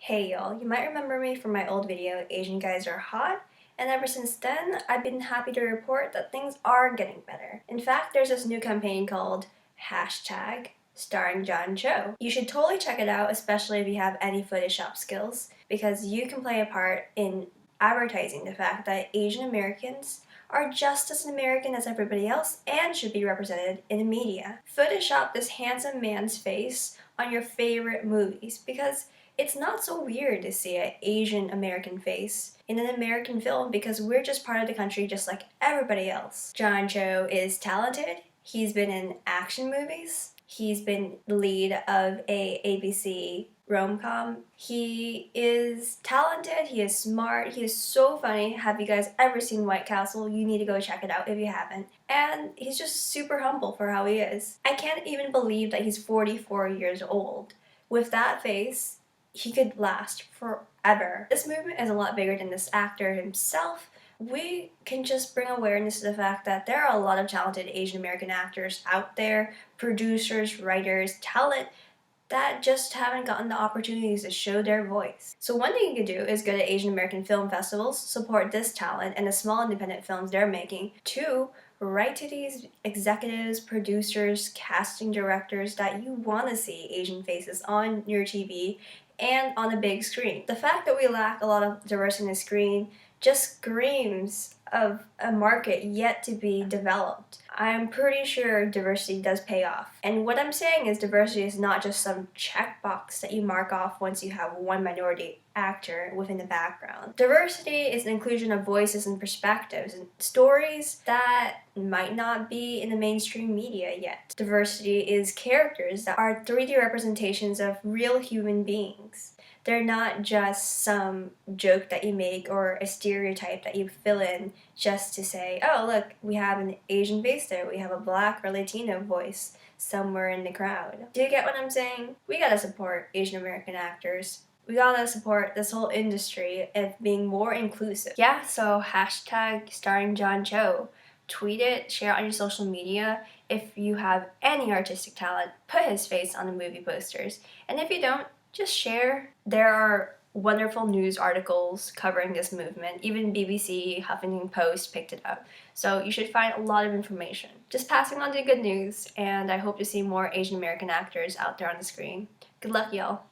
Hey y'all, you might remember me from my old video, Asian Guys Are Hot, and ever since then, I've been happy to report that things are getting better. In fact, there's this new campaign called #starringjohncho. You should totally check it out, especially if you have any Photoshop skills, because you can play a part in advertising the fact that Asian Americans are just as American as everybody else and should be represented in the media. Photoshop this handsome man's face on your favorite movies because it's not so weird to see an Asian American face in an American film because we're just part of the country just like everybody else. John Cho is talented. He's been in action movies. He's been the lead of a ABC rom-com. He is talented, he is smart, he is so funny. Have you guys ever seen White Castle? You need to go check it out if you haven't. And he's just super humble for how he is. I can't even believe that he's 44 years old. With that face, he could last forever. This movement is a lot bigger than this actor himself. We can just bring awareness to the fact that there are a lot of talented Asian American actors out there, producers, writers, talent that just haven't gotten the opportunities to show their voice. So one thing you can do is go to Asian American film festivals, support this talent and the small independent films they're making. Two, write to these executives, producers, casting directors that you want to see Asian faces on your TV and on a big screen. The fact that we lack a lot of diversity in the screen just screams of a market yet to be developed. I'm pretty sure diversity does pay off. And what I'm saying is diversity is not just some checkbox that you mark off once you have one minority actor within the background. Diversity is an inclusion of voices and perspectives and stories that might not be in the mainstream media yet. Diversity is characters that are 3D representations of real human beings. They're not just some joke that you make or a stereotype that you fill in just to say, oh look, we have an Asian face there, we have a Black or Latino voice somewhere in the crowd. Do you get what I'm saying? We gotta support Asian American actors. We gotta support this whole industry of being more inclusive. Yeah, so #starringjohncho. Tweet it, share it on your social media. If you have any artistic talent, put his face on the movie posters. And if you don't, just share. There are wonderful news articles covering this movement. Even BBC, Huffington Post picked it up. So you should find a lot of information. Just passing on the good news, and I hope to see more Asian American actors out there on the screen. Good luck, y'all.